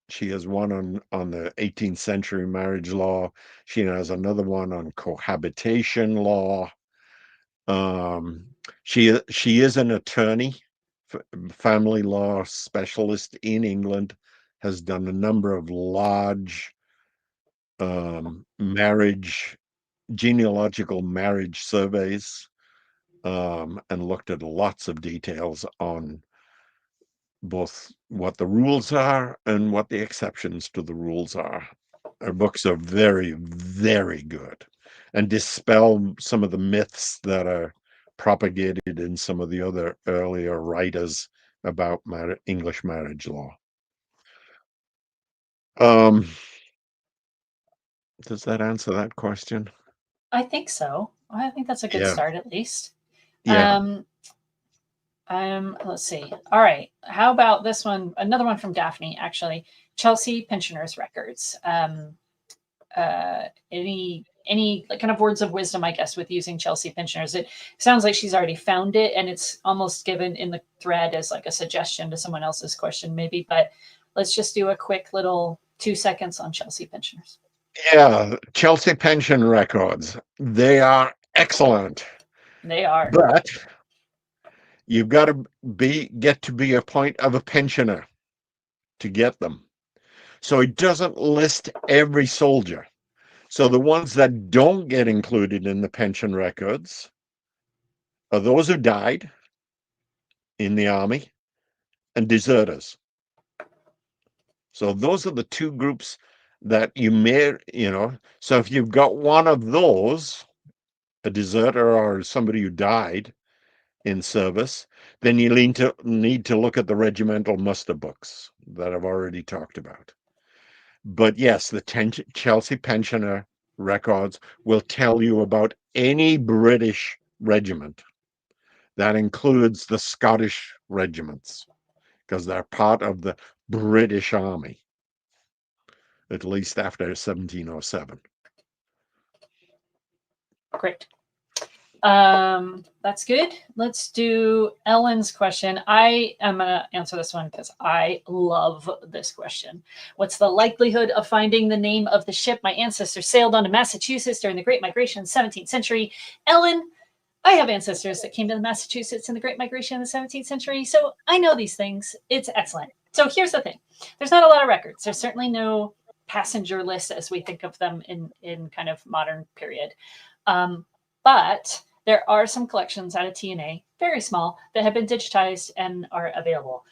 She has one on the 18th century marriage law. She has another one on cohabitation law. She is an attorney, family law specialist in England, has done a number of large genealogical marriage surveys, and looked at lots of details on both what the rules are and what the exceptions to the rules are. Her books are very, very good and dispel some of the myths that are propagated in some of the other earlier writers about English marriage law. Does that answer that question? I think so. I think that's a good start, at least. Yeah. Let's see. All right. How about this one? Another one from Daphne, actually. Chelsea Pensioners Records. Any kind of words of wisdom, I guess, with using Chelsea Pensioners? It sounds like she's already found it, and it's almost given in the thread as like a suggestion to someone else's question, maybe. But let's just do a quick little 2 seconds on Chelsea Pensioners. Yeah, Chelsea Pension Records. They are excellent. They are. But you've got to get to be a point of a pensioner to get them. So it doesn't list every soldier. So the ones that don't get included in the pension records are those who died in the army and deserters. So those are the two groups that you may, so if you've got one of those, a deserter or somebody who died in service, then you need to look at the regimental muster books that I've already talked about. But yes, the Chelsea pensioner records will tell you about any British regiment. That includes the Scottish regiments, because they're part of the British Army, at least after 1707. Great. That's good. Let's do Ellen's question. I am going to answer this one because I love this question. What's the likelihood of finding the name of the ship my ancestors sailed on to Massachusetts during the Great Migration in the 17th century? Ellen, I have ancestors that came to Massachusetts in the Great Migration in the 17th century, so I know these things. It's excellent. So here's the thing. There's not a lot of records. There's certainly no passenger list as we think of them in kind of modern period. But there are some collections out of TNA, very small, that have been digitized and are available.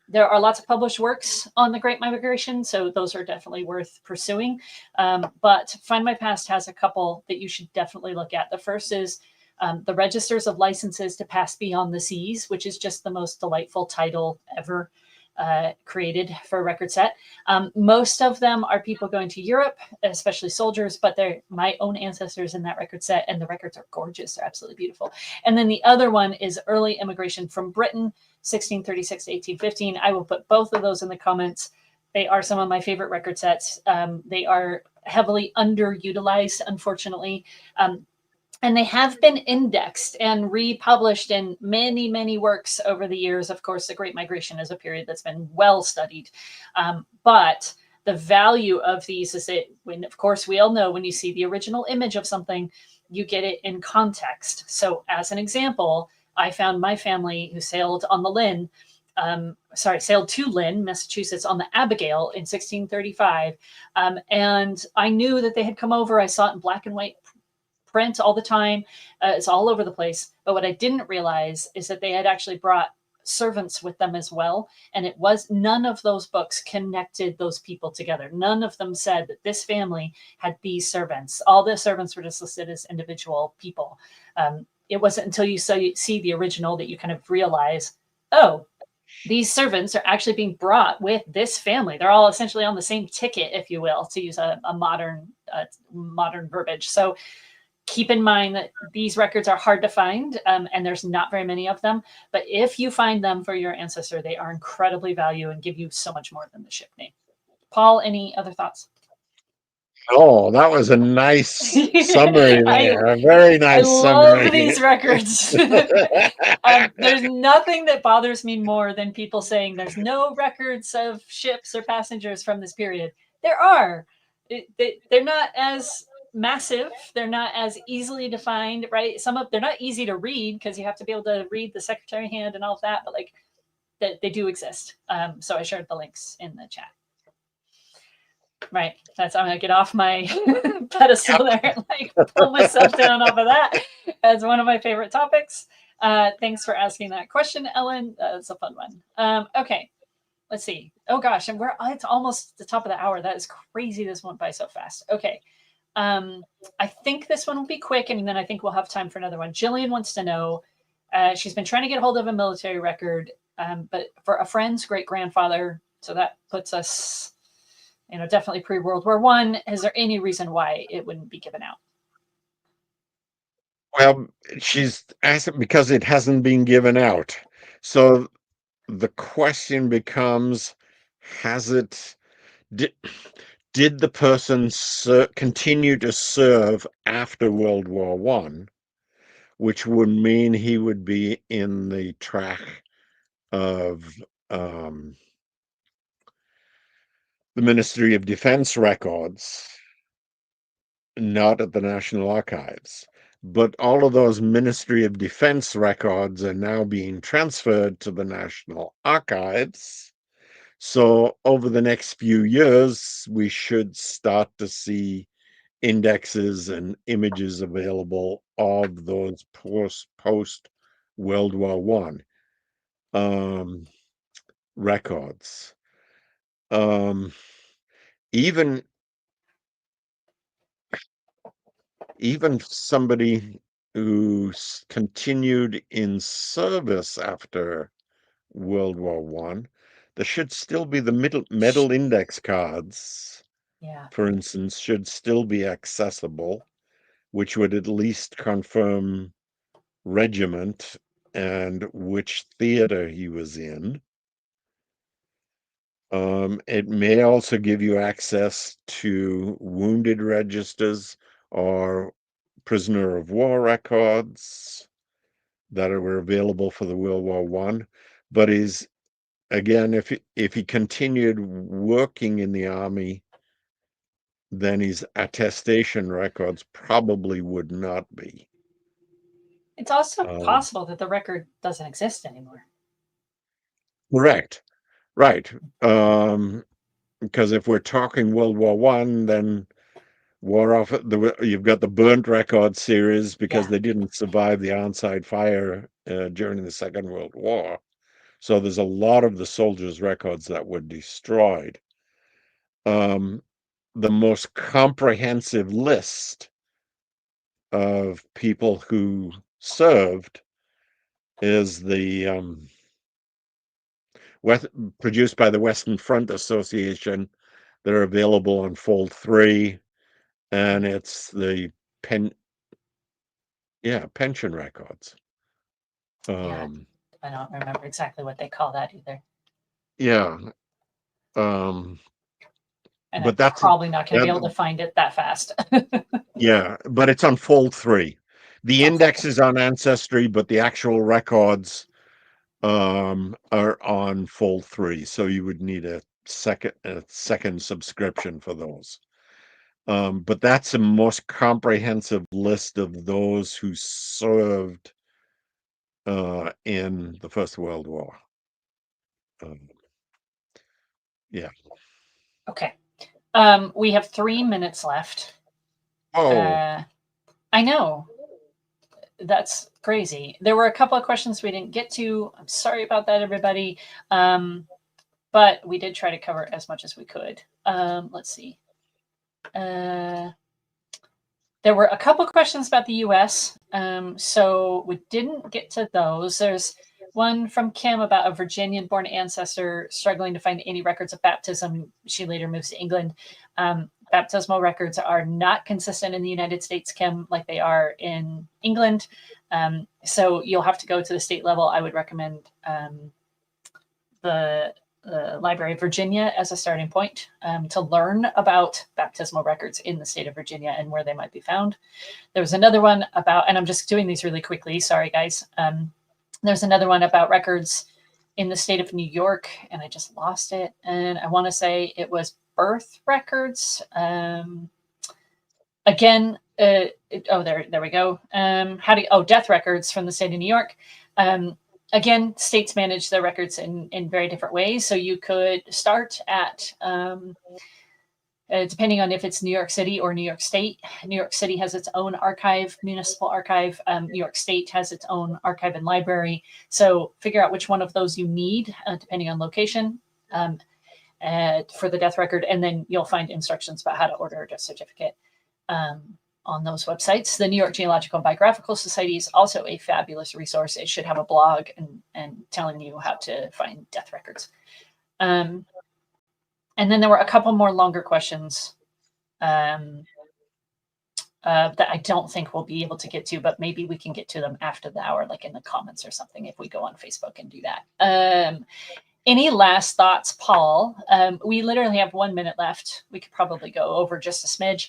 There are lots of published works on the Great Migration, so those are definitely worth pursuing. But Findmypast has a couple that you should definitely look at. The first is the Registers of Licenses to Pass Beyond the Seas, which is just the most delightful title ever created for a record set. Most of them are people going to Europe, especially soldiers, but they're my own ancestors in that record set, and the records are gorgeous. They're absolutely beautiful. And then the other one is early immigration from Britain, 1636 to 1815. I will put both of those in the comments. They are some of my favorite record sets. They are heavily underutilized, unfortunately. And they have been indexed and republished in many, many works over the years. Of course, the Great Migration is a period that's been well studied. But the value of these is that when, of course, we all know when you see the original image of something, you get it in context. So as an example, I found my family who sailed on the Lynn, sailed to Lynn, Massachusetts on the Abigail in 1635. And I knew that they had come over. I saw it in black and white print all the time. It's all over the place. But what I didn't realize is that they had actually brought servants with them as well. And it was none of those books connected those people together. None of them said that this family had these servants. All the servants were just listed as individual people. It wasn't until you see the original that you kind of realize, oh, these servants are actually being brought with this family. They're all essentially on the same ticket, if you will, to use a modern verbiage. So keep in mind that these records are hard to find, and there's not very many of them. But if you find them for your ancestor, they are incredibly valuable and give you so much more than the ship name. Paul, any other thoughts? Oh, that was a nice summary there. A very nice summary. I love these records. There's nothing that bothers me more than people saying there's no records of ships or passengers from this period. There are. They're not as massive. They're not as easily defined, right? They're not easy to read because you have to be able to read the secretary hand and all of that, but like they do exist. So I shared the links in the chat. Right. I'm gonna get off my pedestal there and like pull myself down off of that. That's one of my favorite topics. Thanks for asking that question, Ellen. It's a fun one. Okay. Let's see. Oh gosh, and it's almost the top of the hour. That is crazy. This went by so fast. Okay. I think this one will be quick, and then I think we'll have time for another one. Jillian wants to know, she's been trying to get hold of a military record, but for a friend's great-grandfather, so that puts us, definitely pre-World War I. Is there any reason why it wouldn't be given out? Well, she's asking because it hasn't been given out. So the question becomes, did the person continue to serve after World War I, which would mean he would be in the track of the Ministry of Defense records, not at the National Archives. But all of those Ministry of Defense records are now being transferred to the National Archives. So over the next few years, we should start to see indexes and images available of those post World War I records. Even somebody who continued in service after World War One. There should still be the medal index cards, Yeah. for instance, should still be accessible, which would at least confirm regiment and which theater he was in. It may also give you access to wounded registers or prisoner of war records that were available for the World War One. But is again, if he continued working in the army, then his attestation records probably would not be. It's also Um, possible that the record doesn't exist anymore. correct, right? Because if we're talking World War One, then you've got the burnt record series because Yeah. they didn't survive the onside fire during the Second World War. So there's a lot of the soldiers' records that were destroyed. The most comprehensive list of people who served is the produced by the Western Front Association. They're available on Fold 3, and it's the pension records. Yeah. I don't remember exactly what they call that either. Yeah. And I'm but that's probably not going to be able that, to find it that fast. yeah, but it's on Fold 3. The index is on Ancestry, but the actual records are on Fold 3. So you would need a second subscription for those. But that's the most comprehensive list of those who served in the First World War. Yeah. Okay. We have 3 minutes left. Oh, I know. That's crazy. There were a couple of questions we didn't get to. I'm sorry about that, everybody. But we did try to cover as much as we could. Let's see. There were a couple of questions about the US. So we didn't get to those. There's one from Kim about a Virginian born ancestor struggling to find any records of baptism. She later moves to England. Baptismal records are not consistent in the United States, Kim, like they are in England. So you'll have to go to the state level. I would recommend the Library of Virginia as a starting point to learn about baptismal records in the state of Virginia and where they might be found. There was another one about, and I'm just doing these really quickly. Sorry, guys. There's another one about records in the state of New York, and I just lost it. And I want to say it was birth records. Again, there we go. Death records from the state of New York. Again, states manage their records in very different ways. So you could start at, depending on if it's New York City or New York State. New York City has its own archive, municipal archive. New York State has its own archive and library. So figure out which one of those you need, depending on location, for the death record. And then you'll find instructions about how to order a death certificate on those websites. The New York Genealogical and Biographical Society is also a fabulous resource. It should have a blog and telling you how to find death records. And then there were a couple more longer questions that I don't think we'll be able to get to, but maybe we can get to them after the hour, like in the comments or something, if we go on Facebook and do that. Any last thoughts, Paul? We literally have 1 minute left. We could probably go over just a smidge.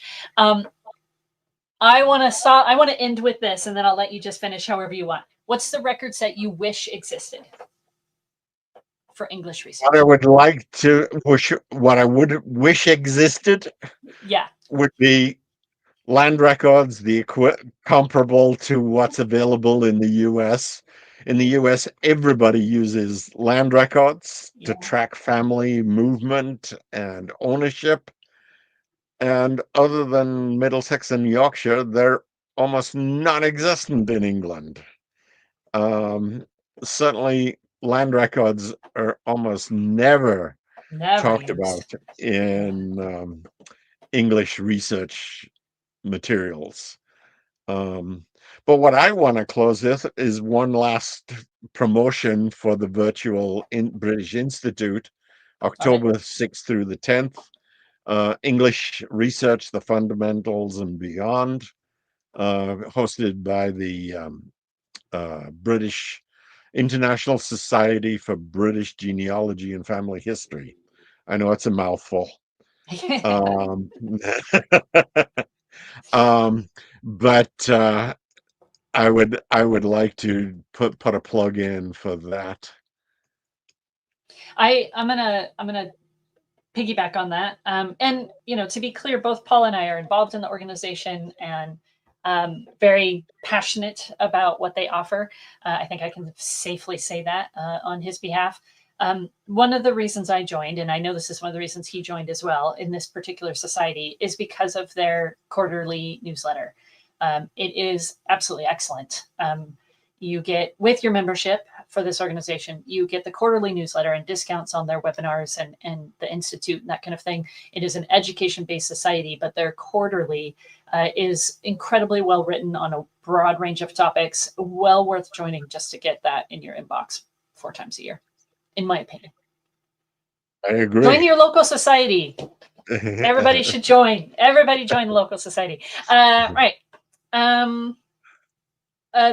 I want to end with this, and then I'll let you just finish however you want. What's the records that you wish existed for English research? What I would wish existed, would be land records, comparable to what's available in the US. In the US, everybody uses land records to track family movement and ownership. And other than Middlesex and Yorkshire, they're almost non-existent in England. Certainly, land records are almost never talked about in English research materials. But what I want to close with is one last promotion for the virtual British Institute, October 6th through the 10th. English Research, the Fundamentals and Beyond, hosted by the British International Society for British Genealogy and Family History. I know it's a mouthful. um, but I would like to put a plug in for that. I'm gonna piggyback on that. And to be clear, both Paul and I are involved in the organization and very passionate about what they offer. I think I can safely say that on his behalf. One of the reasons I joined, and I know this is one of the reasons he joined as well in this particular society, is because of their quarterly newsletter. It is absolutely excellent. You get, with your membership for this organization, you get the quarterly newsletter and discounts on their webinars and the Institute and that kind of thing. It is an education-based society, but their quarterly is incredibly well written on a broad range of topics. Well worth joining just to get that in your inbox 4 times a year, in my opinion. I agree. Join your local society. Everybody should join. Everybody join the local society. Right.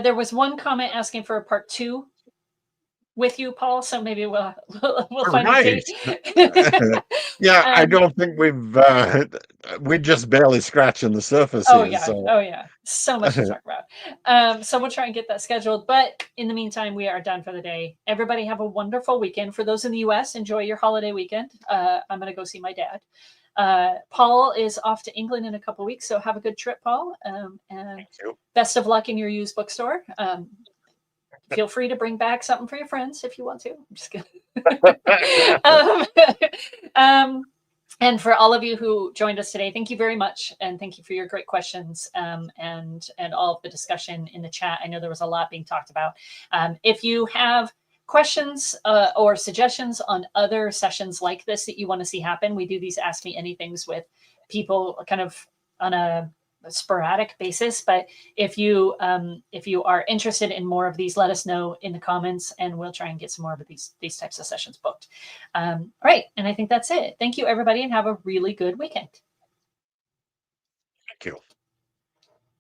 There was one comment asking for a part 2 with you, Paul. So maybe we'll find a date. Yeah, I don't think we're just barely scratching the surface. Oh here, yeah, so. oh yeah, so much to talk about. So we'll try and get that scheduled. But in the meantime, we are done for the day. Everybody have a wonderful weekend. For those in the U.S., enjoy your holiday weekend. I'm gonna go see my dad. Paul is off to England in a couple of weeks, so have a good trip, Paul. And best of luck in your used bookstore. Feel free to bring back something for your friends if you want to. I'm just kidding. And for all of you who joined us today, thank you very much. And thank you for your great questions and all of the discussion in the chat. I know there was a lot being talked about. If you have questions or suggestions on other sessions like this that you want to see happen, we do these Ask Me Anythings with people kind of on a sporadic basis. But if you are interested in more of these, let us know in the comments and we'll try and get some more of these types of sessions booked. All right, and I think that's it. Thank you, everybody, and have a really good weekend. Thank you.